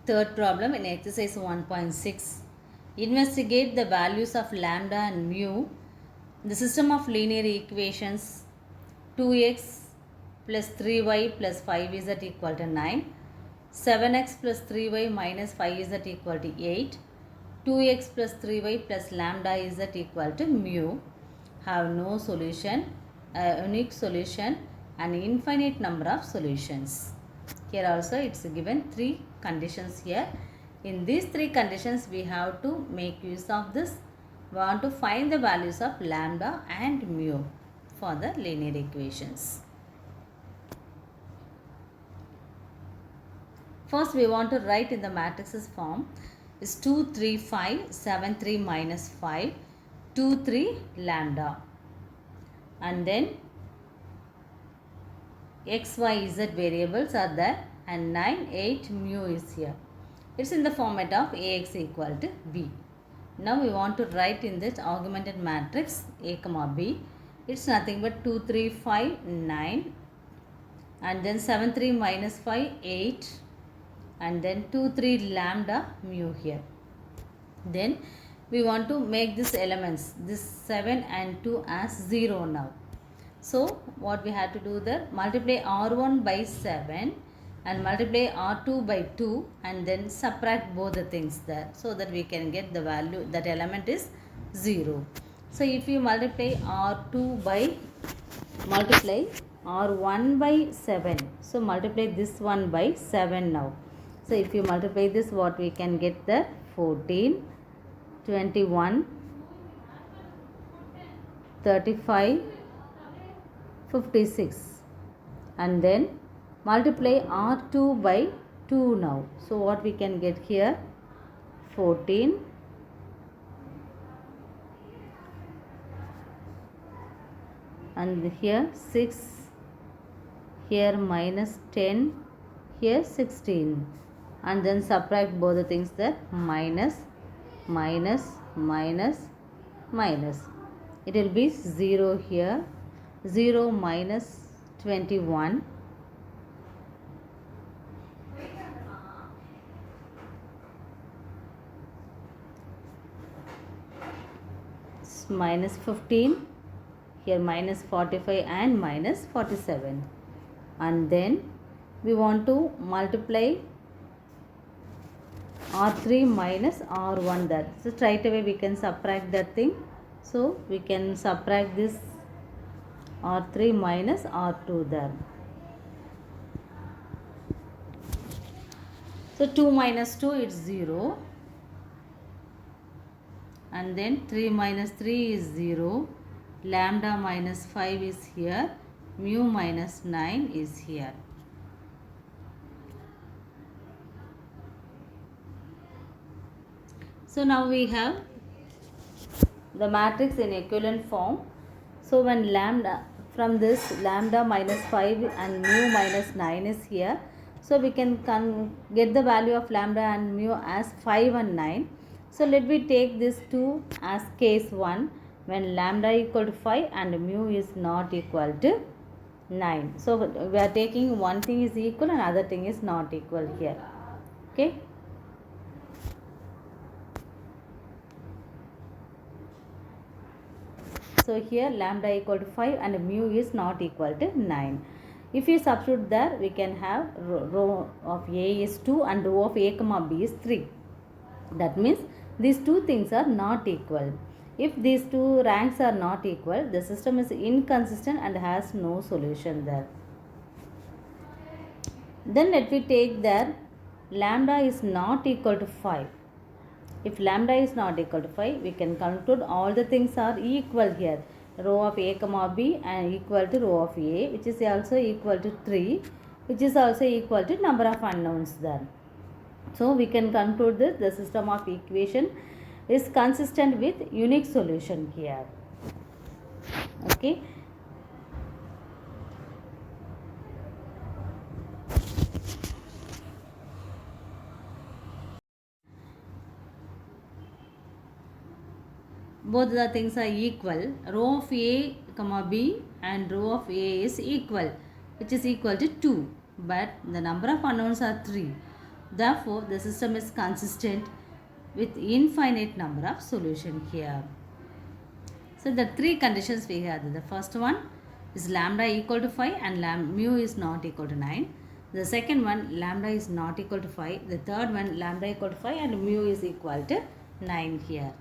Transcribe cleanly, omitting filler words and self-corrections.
Third problem in exercise 1.6. Investigate the values of lambda and mu. The system of linear equations 2x plus 3y plus 5z equal to 9, 7x plus 3y minus 5z equal to 8, 2x plus 3y plus lambda z equal to mu have no solution, a unique solution, an infinite number of solutions. Here also it's given three conditions here. In these three conditions we have to make use of this. We want to find the values of lambda and mu for the linear equations. First we want to write in the matrices form is 2, 3, 5, 7, 3 minus 5, 2, 3 lambda, and then x, y, z variables are there and 9, 8 mu is here. It's in the format of Ax equal to b. Now we want to write in this augmented matrix A comma b. It's nothing but 2, 3, 5, 9, and then 7, 3 minus 5, 8, and then 2, 3 lambda mu here. Then we want to make these elements, this 7 and 2 as 0 now. So what we have to do there, multiply r1 by 7 and multiply r2 by 2 and then subtract both the things there, so that we can get the value, that element is 0. So if you multiply r2 by, multiply r1 by 7, so multiply this one by 7 now. So if you multiply this, what we can get the 14, 21, 35, 56, and then multiply r2 by 2 now. So what we can get here, 14, and here 6, here minus 10, here 16, and then subtract both the things there, minus, minus, minus, minus. It will be 0 here, 0 minus 21, minus 15, here minus 45 and minus 47, and then we want to multiply r3 minus r1 there. So straight away we can subtract that thing. So we can subtract this r3 minus r2 there. So 2 minus 2 it's 0, and then 3 minus 3 is 0, lambda minus 5 is here, mu minus 9 is here. So now we have the matrix in equivalent form. So when lambda, from this lambda minus 5 and mu minus 9 is here, so we can get the value of lambda and mu as 5 and 9. So let me take this 2 as case 1 when lambda equal to 5 and mu is not equal to 9. So we are taking one thing is equal and other thing is not equal here. Okay. So here lambda equal to 5 and mu is not equal to 9. If you substitute there, we can have row of A is 2 and row of A comma B is 3. That means these two things are not equal. If these two ranks are not equal, the system is inconsistent and has no solution there. Then let me take there lambda is not equal to 5. If lambda is not equal to 5, we can conclude all the things are equal here. Row of A comma B and equal to row of A, which is also equal to 3, which is also equal to number of unknowns there. So we can conclude that the system of equation is consistent with unique solution here. Okay. Both the things are equal. Row of A comma B and row of A is equal, which is equal to 2, but the number of unknowns are 3. Therefore, the system is consistent with infinite number of solution here. So the three conditions we have. The first one is lambda equal to 5 and mu is not equal to 9. The second one, lambda is not equal to 5. The third one, lambda equal to 5 and mu is equal to 9 here.